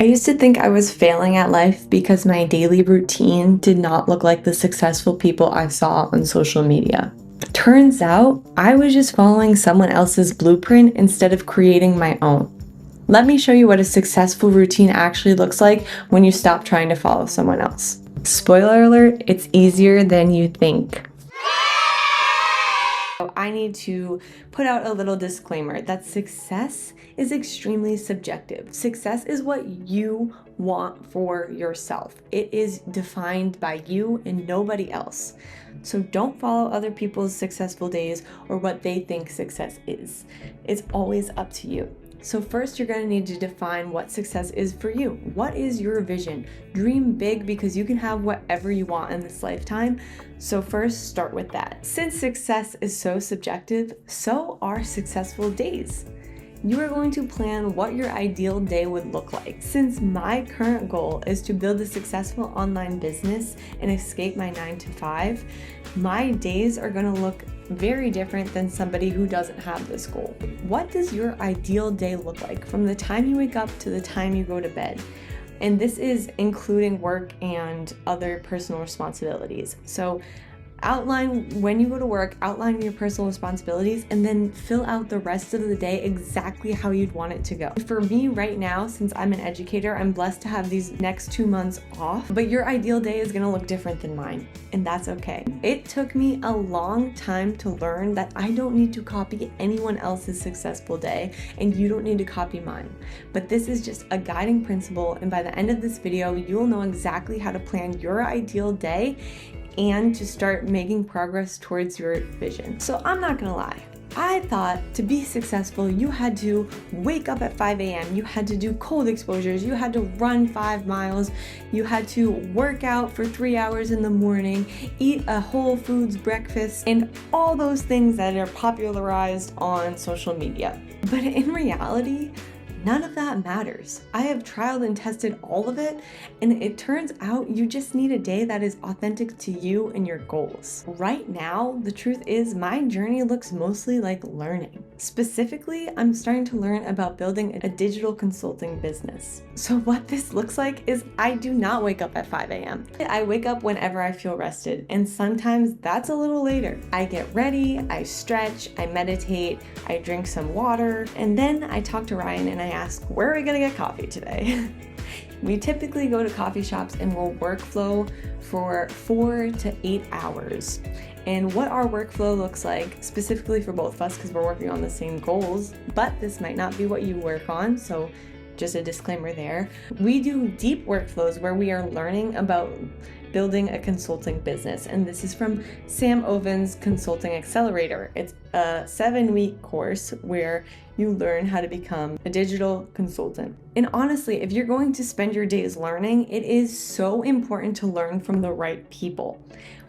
I used to think I was failing at life because my daily routine did not look like the successful people I saw on social media. Turns out, I was just following someone else's blueprint instead of creating my own. Let me show you what a successful routine actually looks like when you stop trying to follow someone else. Spoiler alert, it's easier than you think. I need to put out a little disclaimer that success is extremely subjective. Success is what you want for yourself. It is defined by you and nobody else. So don't follow other people's successful days or what they think success is. It's always up to you. So first, you're going to need to define what success is for you. What is your vision? Dream big because you can have whatever you want in this lifetime. So first, start with that. Since success is so subjective, so are successful days. You are going to plan what your ideal day would look like. Since my current goal is to build a successful online business and escape my 9-to-5, my days are going to look very different than somebody who doesn't have this goal. What does your ideal day look like from the time you wake up to the time you go to bed? And this is including work and other personal responsibilities. So outline when you go to work, outline your personal responsibilities, and then fill out the rest of the day exactly how you'd want it to go. For me right now, since I'm an educator, I'm blessed to have these next 2 months off, but your ideal day is gonna look different than mine, and that's okay. It took me a long time to learn that I don't need to copy anyone else's successful day, and you don't need to copy mine. But this is just a guiding principle, and by the end of this video, you'll know exactly how to plan your ideal day and to start making progress towards your vision. So I'm not gonna lie, I thought to be successful, you had to wake up at 5 a.m., you had to do cold exposures, you had to run 5 miles, you had to work out for 3 hours in the morning, eat a Whole Foods breakfast, and all those things that are popularized on social media. But in reality, none of that matters. I have trialed and tested all of it, and it turns out you just need a day that is authentic to you and your goals. Right now, the truth is my journey looks mostly like learning. Specifically, I'm starting to learn about building a digital consulting business. So what this looks like is I do not wake up at 5 a.m. I wake up whenever I feel rested, and sometimes that's a little later. I get ready, I stretch, I meditate, I drink some water, and then I talk to Ryan and I ask, where are we gonna get coffee today? We typically go to coffee shops and we'll workflow for 4 to 8 hours. And what our workflow looks like, specifically for both of us, because we're working on the same goals, but this might not be what you work on, so just a disclaimer there. We do deep workflows where we are learning about building a consulting business, and this is from Sam Oven's Consulting Accelerator. It's a 7-week course where you learn how to become a digital consultant. And honestly, if you're going to spend your days learning, it is so important to learn from the right people.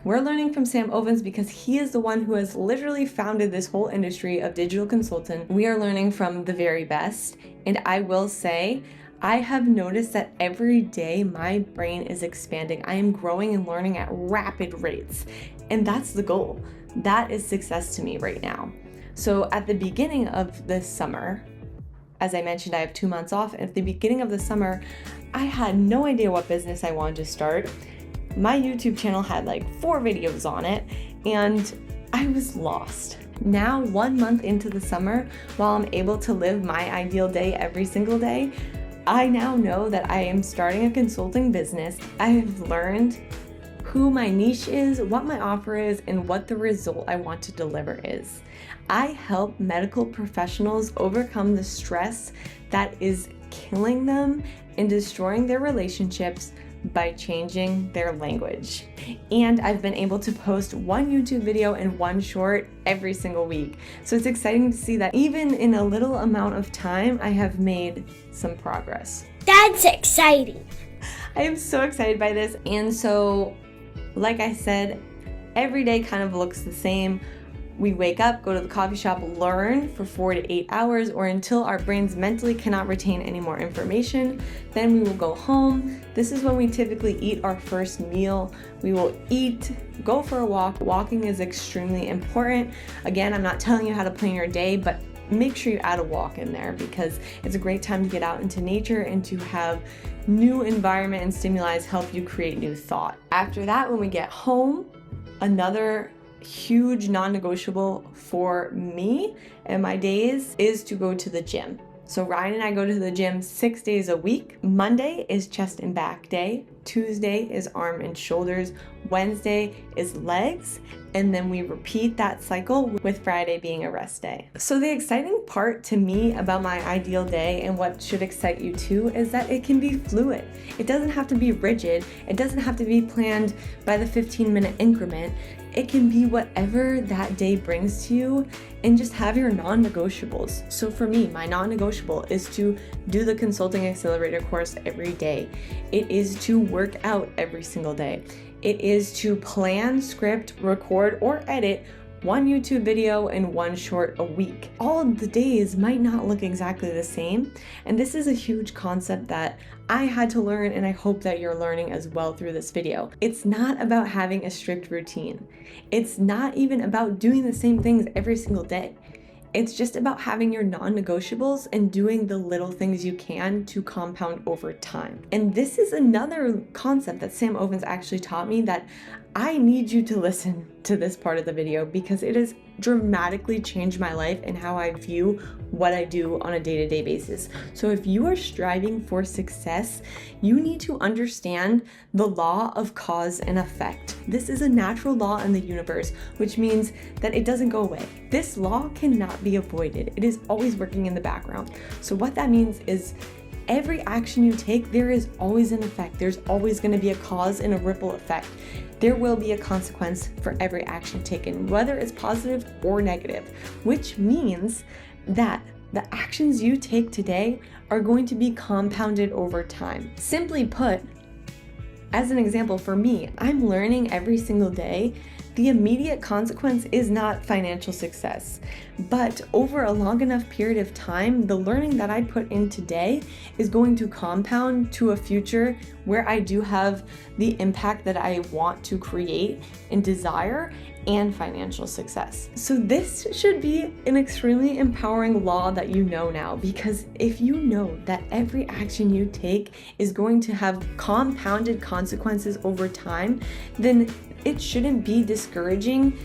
We're learning from Sam Ovens because he is the one who has literally founded this whole industry of digital consultant. We are learning from the very best, and I will say, I have noticed that every day my brain is expanding. I am growing and learning at rapid rates, and that's the goal. That is success to me right now. So at the beginning of this summer, as I mentioned, I have 2 months off. At the beginning of the summer, I had no idea what business I wanted to start. My YouTube channel had like 4 videos on it, and I was lost. Now, 1 month into the summer, while I'm able to live my ideal day every single day, I now know that I am starting a consulting business. I have learned who my niche is, what my offer is, and what the result I want to deliver is. I help medical professionals overcome the stress that is killing them and destroying their relationships by changing their language. And I've been able to post 1 YouTube video and 1 short every single week. So it's exciting to see that even in a little amount of time, I have made some progress. That's exciting. I am so excited by this. And so, like I said, every day kind of looks the same. We wake up, go to the coffee shop, learn for 4 to 8 hours or until our brains mentally cannot retain any more information. Then we will go home. This is when we typically eat our first meal. We will eat, go for a walk. Walking is extremely important. Again, I'm not telling you how to plan your day, but make sure you add a walk in there, because it's a great time to get out into nature and to have new environment and stimuli help you create new thought. After that, when we get home, another huge non-negotiable for me and my days is to go to the gym. So Ryan and I go to the gym 6 days a week. Monday is chest and back day. Tuesday is arm and shoulders. Wednesday is legs. And then we repeat that cycle with Friday being a rest day. So the exciting part to me about my ideal day, and what should excite you too, is that it can be fluid. It doesn't have to be rigid. It doesn't have to be planned by the 15-minute increment. It can be whatever that day brings to you, and just have your non-negotiables. So for me, my non-negotiable is to do the Consulting Accelerator course every day. It is to work out every single day. It is to plan, script, record, or edit one YouTube video and one short a week. All of the days might not look exactly the same, and this is a huge concept that I had to learn, and I hope that you're learning as well through this video. It's not about having a strict routine. It's not even about doing the same things every single day. It's just about having your non-negotiables and doing the little things you can to compound over time. And this is another concept that Sam Ovens actually taught me, that I need you to listen to this part of the video, because it has dramatically changed my life and how I view what I do on a day-to-day basis. So if you are striving for success, you need to understand the law of cause and effect. This is a natural law in the universe, which means that it doesn't go away. This law cannot be avoided. It is always working in the background. So what that means is, every action you take, there is always an effect. There's always going to be a cause and a ripple effect. There will be a consequence for every action taken, whether it's positive or negative, which means that the actions you take today are going to be compounded over time. Simply put, as an example for me, I'm learning every single day. The immediate consequence is not financial success, but over a long enough period of time, the learning that I put in today is going to compound to a future where I do have the impact that I want to create and desire, and financial success. So this should be an extremely empowering law that you know now, because if you know that every action you take is going to have compounded consequences over time, then it shouldn't be discouraging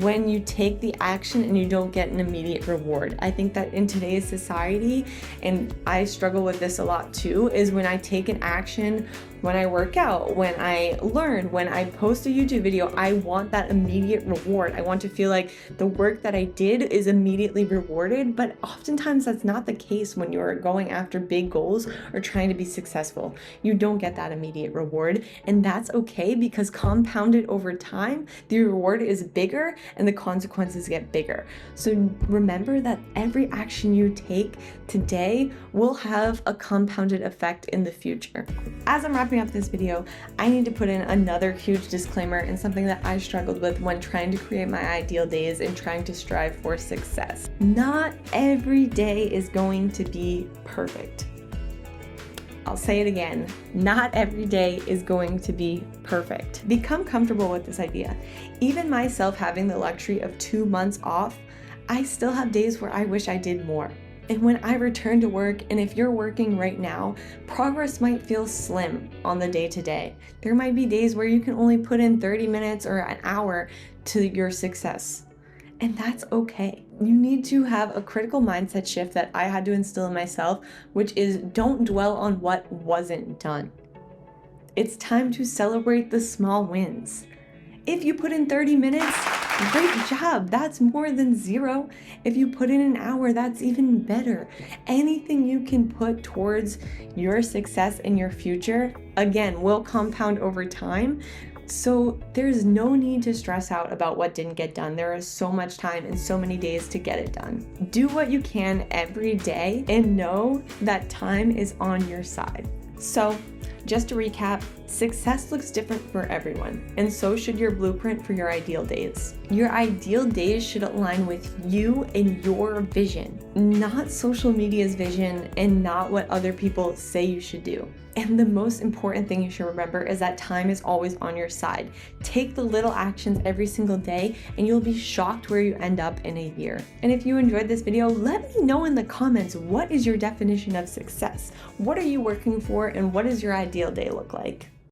when you take the action and you don't get an immediate reward. I think that in today's society, and I struggle with this a lot too, is when I take an action, when I work out, when I learn, when I post a YouTube video, I want that immediate reward. I want to feel like the work that I did is immediately rewarded, but oftentimes that's not the case when you're going after big goals or trying to be successful. You don't get that immediate reward, and that's okay, because compounded over time, the reward is bigger and the consequences get bigger. So remember that every action you take today will have a compounded effect in the future. As I'm wrapping up this video, I need to put in another huge disclaimer, and something that I struggled with when trying to create my ideal days and trying to strive for success. Not every day is going to be perfect. I'll say it again, not every day is going to be perfect. Become comfortable with this idea. Even myself having the luxury of 2 months off, I still have days where I wish I did more. And when I return to work, and if you're working right now, progress might feel slim on the day-to-day. There might be days where you can only put in 30 minutes or an hour to your success. And that's okay. You need to have a critical mindset shift that I had to instill in myself, which is don't dwell on what wasn't done. It's time to celebrate the small wins. If you put in 30 minutes, great job. That's more than 0. If you put in an hour, that's even better. Anything you can put towards your success in your future, again, will compound over time. So there's no need to stress out about what didn't get done. There is so much time and so many days to get it done. Do what you can every day and know that time is on your side. So, just to recap, success looks different for everyone, and so should your blueprint for your ideal days. Your ideal days should align with you and your vision, not social media's vision and not what other people say you should do. And the most important thing you should remember is that time is always on your side. Take the little actions every single day and you'll be shocked where you end up in a year. And if you enjoyed this video, let me know in the comments, what is your definition of success? What are you working for and what does your ideal day look like?